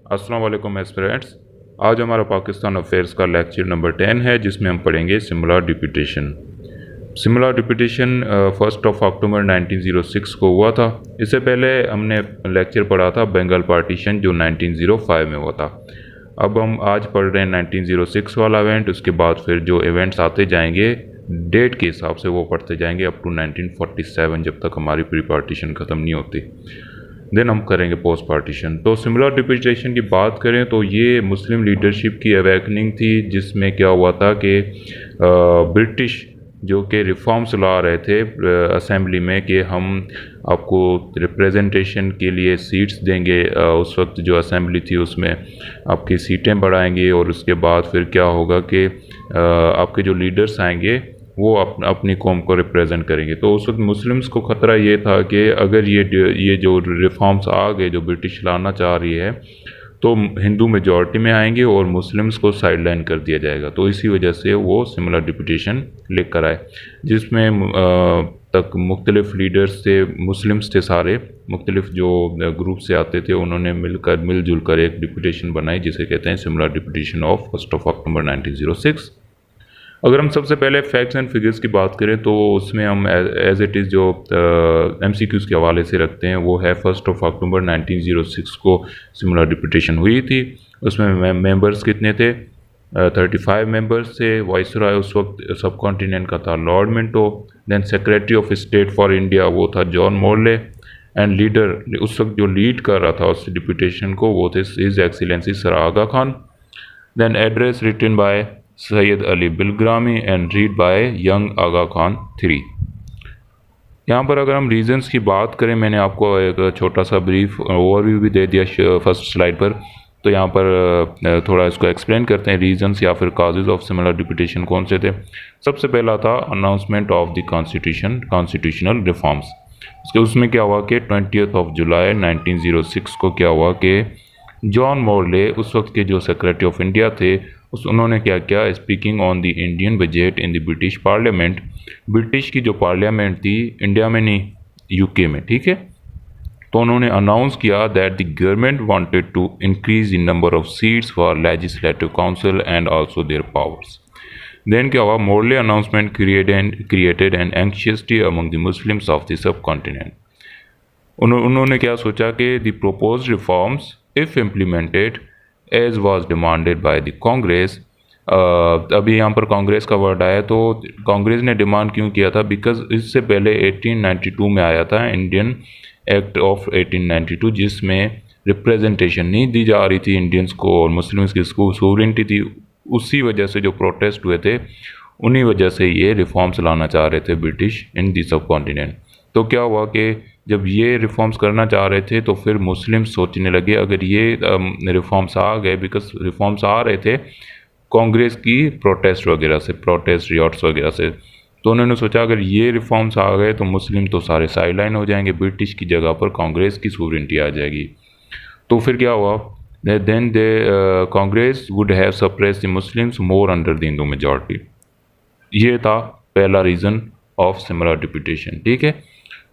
अस्सलाम वालेकुम एस्पिरेंट्स। आज हमारा पाकिस्तान अफेयर्स का लेक्चर नंबर 10 है, जिसमें हम पढ़ेंगे सिमुलर डिप्यूटेशन। सिमुलर डिप्यूटेशन 1 अक्टूबर 1906 को हुआ था। इससे पहले हमने लेक्चर पढ़ा था बंगाल पार्टीशन, जो 1905 में हुआ था। अब हम आज पढ़ रहे हैं 1906 वाला इवेंट। उसके बाद फिर जो इवेंट्स आते जाएंगे डेट के हिसाब से वो पढ़ते जाएंगे अप टू 1947, जब तक हमारी प्री पार्टीशन ख़त्म नहीं होती। देन हम करेंगे पोस्ट पार्टीशन। तो सिमुलर डिप्यूटेशन की बात करें तो ये मुस्लिम लीडरशिप की अवेकनिंग थी, जिसमें क्या हुआ था कि ब्रिटिश जो कि रिफॉर्म्स ला रहे थे असेंबली में कि हम आपको रिप्रेजेंटेशन के लिए सीट्स देंगे। उस वक्त जो असेंबली थी उसमें आपकी सीटें बढ़ाएंगे, और उसके बाद फिर क्या होगा कि आपके जो लीडर्स आएंगे वो अपनी कौम को रिप्रेजेंट करेंगे। तो उस वक्त मुस्लिम्स को ख़तरा ये था कि अगर ये जो रिफॉर्म्स आ गए जो ब्रिटिश लाना चाह रही है, तो हिंदू मेजॉरिटी में आएंगे और मुस्लिम्स को साइड लाइन कर दिया जाएगा। तो इसी वजह से वो सिमुलर डिप्यूटेशन लेकर आए, जिसमें तक मुख्तलिफ लीडर्स थे, मुस्लिम्स थे सारे, मुख्तलिफ जो ग्रुप से आते थे, उन्होंने मिलजुल कर एक डिप्यूटेशन बनाई, जिसे कहते हैं सिमुलर डिप्यूटेशन ऑफ 1 अक्टूबर 1906। अगर हम सबसे पहले फैक्ट्स एंड फिगर्स की बात करें तो उसमें हम एज इट इज़ जो MCQs के हवाले से रखते हैं वो है 1 अक्टूबर 1906 को सिमुलर डिप्यूटेशन हुई थी। उसमें मेंबर्स कितने थे? 35 मेंबर्स थे। वाइसरॉय उस वक्त सब कॉन्टिनेंट का था Lord Minto. Then secretary of state for India वो था जॉन मोरले। एंड लीडर उस वक्त जो लीड कर रहा था उस डिप्यूटेशन को वो थे his excellency sir Aga Khan. Then address written by Syed Ali Bilgrami and read by young Aga Khan 3। यहाँ पर अगर हम रीजंस की बात करें, मैंने आपको एक छोटा सा ब्रीफ ओवरव्यू भी दे दिया फर्स्ट स्लाइड पर। तो यहाँ पर थोड़ा इसको एक्सप्लेन करते हैं, रीजंस या फिर काजेज ऑफ सिमिलर डिप्यूटेशन कौन से थे। सबसे पहला था announcement of the constitutional reforms. उसमें क्या हुआ कि 20 जुलाई 1906 को क्या हुआ कि जॉन मोरले उस वक्त के जो सेक्रेटरी ऑफ इंडिया थे उन्होंने क्या किया, speaking on the Indian budget in the British parliament. British की जो पार्लियामेंट थी इंडिया में नहीं, UK में, ठीक है। तो उन्होंने अनाउंस किया that the government wanted to increase the number of seats for legislative council and also their powers. Then क्या हुआ, Morley announcement created an anxiety among the Muslims of the subcontinent. उन्होंने क्या सोचा कि the proposed reforms if implemented as was demanded by the Congress. अभी यहाँ पर कांग्रेस का वर्ड आया, तो कांग्रेस ने डिमांड क्यों किया था? बिकॉज इससे पहले 1892 में आया था इंडियन एक्ट ऑफ 1892, जिसमें रिप्रेजेंटेशन नहीं दी जा रही थी इंडियंस को और मुस्लिम्स की सोवरेनिटी थी। उसी वजह से जो प्रोटेस्ट हुए थे, उन्हीं वजह से ये रिफॉर्म्स लाना चाह रहे थे ब्रिटिश इन दी सब कॉन्टिनेंट। तो क्या हुआ कि जब ये रिफॉर्म्स करना चाह रहे थे तो फिर मुस्लिम सोचने लगे अगर ये रिफॉर्म्स आ गए, बिकॉज रिफॉर्म्स आ रहे थे कांग्रेस की प्रोटेस्ट वगैरह से, प्रोटेस्ट रियॉट्स वगैरह से, तो उन्होंने सोचा अगर ये रिफॉर्म्स आ गए तो मुस्लिम तो सारे साइड लाइन हो जाएंगे, ब्रिटिश की जगह पर कांग्रेस की सोवरेनिटी आ जाएगी। तो फिर क्या हुआ, then they Congress would have suppress the Muslims more under the Hindu majority. ये था पहला रीज़न ऑफ सिमिलर डिप्यूटेशन, ठीक है।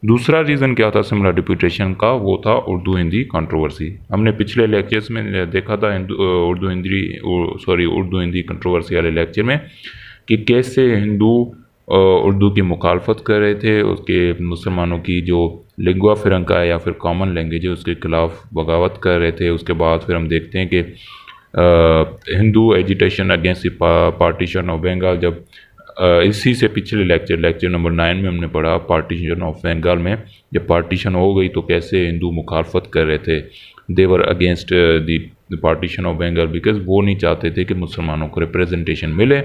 दूसरा रीज़न क्या था सिमिलर डिप्यूटेशन का? वो था उर्दू हिंदी कंट्रोवर्सी। हमने पिछले लेक्चर्स में देखा था उर्दू हिंदी कंट्रोवर्सी वाले लेक्चर में कि कैसे हिंदू उर्दू की मुखालफत कर रहे थे, उसके मुसलमानों की जो लिंगुआ फ्रंका है या फिर कॉमन लैंग्वेज है उसके खिलाफ बगावत कर रहे थे। उसके बाद फिर हम देखते हैं कि Hindu agitation against partition of Bengal, जब इसी से पिछले लेक्चर नंबर 9 में हमने पढ़ा पार्टीशन ऑफ बंगाल में, जब पार्टीशन हो गई तो कैसे हिंदू मुखालफत कर रहे थे। They were against the partition of Bengal because वो नहीं चाहते थे कि मुसलमानों को रिप्रेजेंटेशन मिले।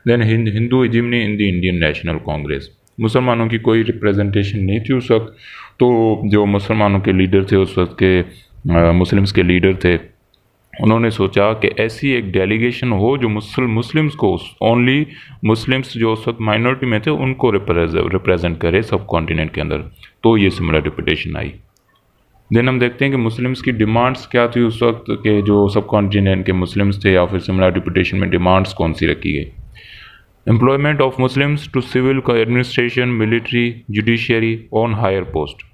Then Hindu hegemony in the Indian National Congress, मुसलमानों की कोई रिप्रेजेंटेशन नहीं थी उस वक्त। तो जो मुसलमानों के लीडर थे उस वक्त के मुस्लिम्स के लीडर थे, उन्होंने सोचा कि ऐसी एक डेलीगेशन हो जो मुस्लिम्स को, ओनली मुस्लिम्स जो उस वक्त माइनॉरिटी में थे उनको रिप्रेजेंट करे सब कॉन्टिनेंट के अंदर। तो ये सिमिलर डिप्यूटेशन आई। देन हम देखते हैं कि मुस्लिम्स की डिमांड्स क्या थी उस वक्त के जो सब कॉन्टिनेंट के मुस्लिम्स थे, या फिर सिमिलर डिप्यूटेशन में डिमांड्स कौन सी रखी गई। Employment of Muslims to civil administration, military, judiciary on higher post.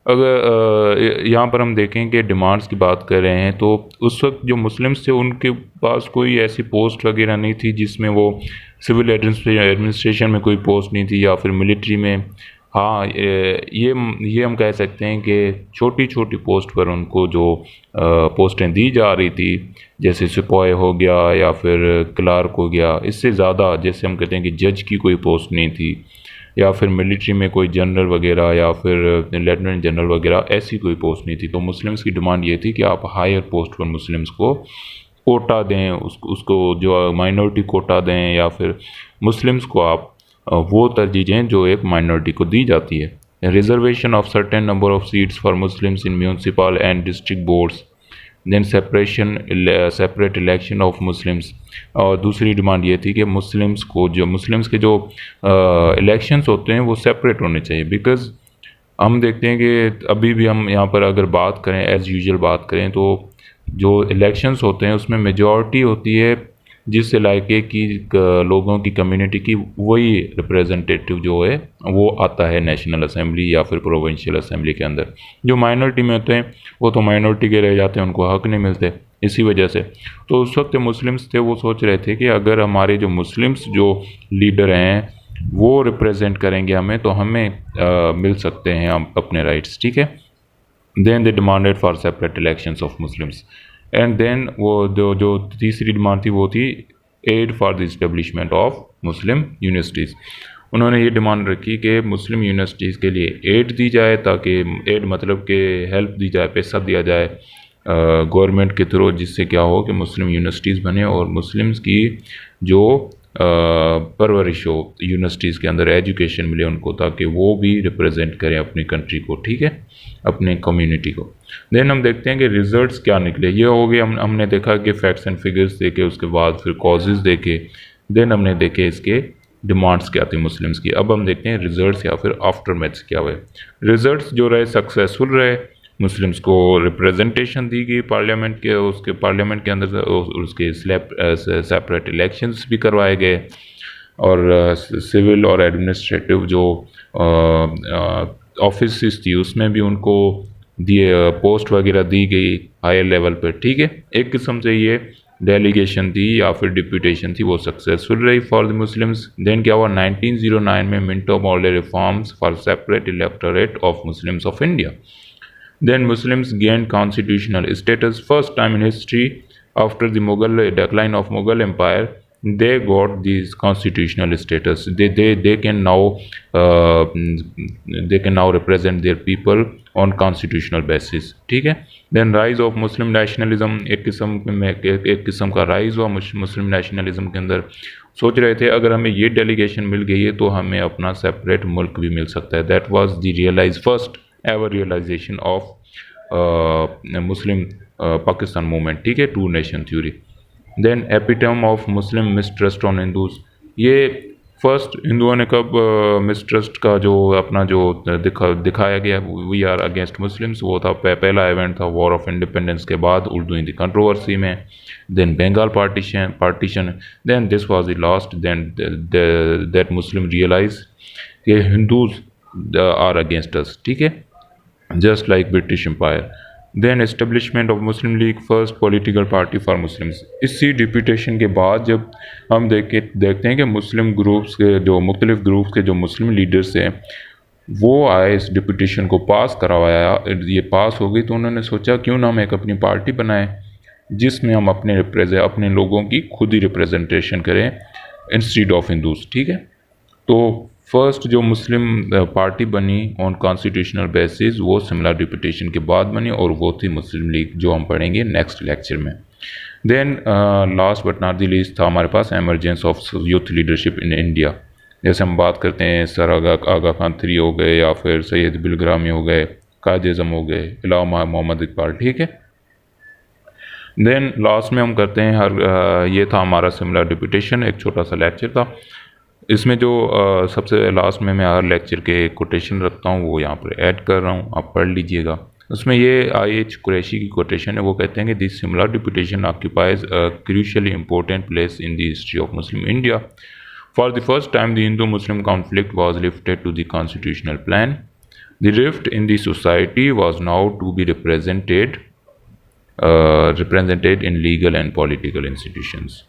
अगर यहाँ पर हम देखें कि डिमांड्स की बात कर रहे हैं, तो उस वक्त जो मुस्लिम्स थे उनके पास कोई ऐसी पोस्ट वगैरह नहीं थी जिसमें वो सिविल एडमिनिस्ट्रेशन में कोई पोस्ट नहीं थी या फिर मिलिट्री में। हाँ, ये हम कह सकते हैं कि छोटी छोटी पोस्ट पर उनको जो पोस्टें दी जा रही थी, जैसे सिपाही हो गया या फिर क्लार्क हो गया, इससे ज़्यादा जैसे हम कहते हैं कि जज की कोई पोस्ट नहीं थी, या फिर मिलिट्री में कोई जनरल वगैरह या फिर लेफ्टिनेंट जनरल वगैरह ऐसी कोई पोस्ट नहीं थी। तो मुस्लिम्स की डिमांड ये थी कि आप हायर पोस्ट पर मुस्लिम्स को कोटा दें, उसको जो माइनॉरिटी कोटा दें, या फिर मुस्लिम्स को आप वो तरजीह दें जो एक माइनॉरिटी को दी जाती है। Reservation of certain number of seats for Muslims in municipal and district boards, then separate election of Muslims. और दूसरी डिमांड ये थी कि मुस्लिम्स के जो इलेक्शंस होते हैं वो सेपरेट होने चाहिए, बिकॉज़ हम देखते हैं कि अभी भी हम यहाँ पर अगर बात करें, एज़ यूजुअल बात करें, तो जो इलेक्शंस होते हैं उसमें मेजॉरिटी होती है जिस इलाके की लोगों की कम्युनिटी की, वही रिप्रेजेंटेटिव जो है वो आता है नेशनल असेंबली या फिर प्रोविंशियल असेंबली के अंदर। जो माइनॉरिटी में होते हैं वो तो माइनॉरिटी के रह जाते हैं, उनको हक नहीं मिलते इसी वजह से। तो उस वक्त मुस्लिम्स थे वो सोच रहे थे कि अगर हमारे जो मुस्लिम्स जो लीडर हैं वो रिप्रेजेंट करेंगे हमें, तो हमें मिल सकते हैं हम अपने राइट्स, ठीक है। Then they demanded for separate elections of Muslims, and then वो जो तीसरी डिमांड थी वो थी aid for the establishment of Muslim universities. उन्होंने ये डिमांड रखी कि मुस्लिम यूनिवर्सिटीज़ के लिए एड दी जाए, ताकि एड मतलब कि हेल्प दी जाए, पैसा दिया जाए गवर्नमेंट के थ्रू, जिससे क्या हो कि मुस्लिम यूनिवर्सिटीज़ बने और मुस्लिम्स की जो परवरिश हो यूनिवर्सिटीज़ के अंदर, एजुकेशन मिले उनको, ताकि वो भी रिप्रेजेंट करें अपनी कंट्री को, ठीक है, अपने कम्युनिटी को। देन हम देखते हैं कि रिज़ल्ट्स क्या निकले। ये हो गए, हमने देखा कि फैक्ट्स एंड फिगर्स देखे, उसके बाद फिर कॉजेज़ देखे, देन हमने देखे इसके डिमांड्स क्या थी मुस्लिम्स की। अब हम देखते हैं रिज़ल्ट्स या फिर आफ्टर मैथ्स क्या हुए। रिज़ल्ट्स जो रहे सक्सेसफुल रहे, मुस्लिम्स को रिप्रेजेंटेशन दी गई पार्लियामेंट के, उसके पार्लियामेंट के अंदर उसके सेपरेट इलेक्शंस भी करवाए गए, और सिविल और एडमिनिस्ट्रेटिव जो ऑफिस थी उसमें भी उनको दिए पोस्ट वगैरह दी गई हायर लेवल पर, ठीक है। एक किस्म से ये डेलीगेशन थी या फिर डिप्यूटेशन थी वो सक्सेसफुल रही फॉर द मुस्लिम्स। देन क्या हुआ, 1909 में Minto Morley reforms for separate electorate of Muslims of India. Then Muslims gained constitutional status first time in history after the decline of Mughal Empire. They got these constitutional status. They can now represent their people on constitutional basis. ठीक है। Then rise of Muslim nationalism, एक किस्म का rise हुआ मुस्लिम nationalism के अंदर। सोच रहे थे अगर हमें ये डेलीगेशन मिल गई है तो हमें अपना सेपरेट मुल्क भी मिल सकता है। That was the first ever realization of Muslim Pakistan movement, ठीक है, two nation theory. Then epitome of Muslim mistrust on Hindus, ये फर्स्ट हिंदुओं ने कब मिसट्रस्ट का जो अपना जो दिखाया गया वी आर अगेंस्ट मुस्लिम्स, वो था पहला इवेंट था वॉर ऑफ इंडिपेंडेंस के बाद उर्दू हिंदी कंट्रोवर्सी में। Then Bengal partition, then this was the last, then that Muslim realise कि हिंदूज आर अगेंस्ट अस, ठीक है, just like British Empire. Then establishment of Muslim League, first political party for Muslims. इसी deputation के बाद जब हम देखते हैं कि मुस्लिम ग्रुप्स के जो मुख्तलिफ ग्रुप्स के जो मुस्लिम लीडर्स हैं वो आए, इस डिप्यूटेशन को पास करवाया, ये पास हो गई, तो उन्होंने सोचा क्यों ना हम एक अपनी पार्टी बनाएं जिसमें हम अपने लोगों की खुद ही रिप्रेजेंटेशन करें इंस्टीड ऑफ हिंदूज, ठीक है। तो फर्स्ट जो मुस्लिम पार्टी बनी ऑन कॉन्स्टिट्यूशनल बेसिस वो सिमला डिप्यूटेशन के बाद बनी, और वो थी मुस्लिम लीग, जो हम पढ़ेंगे नेक्स्ट लेक्चर में। Then last but not the least था हमारे पास emergence of youth leadership in India. जैसे हम बात करते हैं सर आगा खान 3 हो गए, या फिर सैयद बिलग्रामी हो गए, कायद एज़म हो गए, इलामा मोहम्मद इकबाल, ठीक है। देन लास्ट में हम करते हैं ये था हमारा सिमला डिप्यूटेशन, एक छोटा सा लेक्चर था। इसमें जो सबसे लास्ट में मैं हर लेक्चर के कोटेशन रखता हूँ वो यहाँ पर ऐड कर रहा हूँ, आप पढ़ लीजिएगा। उसमें ये IH कुरैशी की कोटेशन है, वो कहते हैं कि this Simla deputation occupies a crucially important place in the history of Muslim India. For the first time the Hindu Muslim conflict was lifted to the constitutional plan. The rift in the society was now to be represented in legal and political institutions.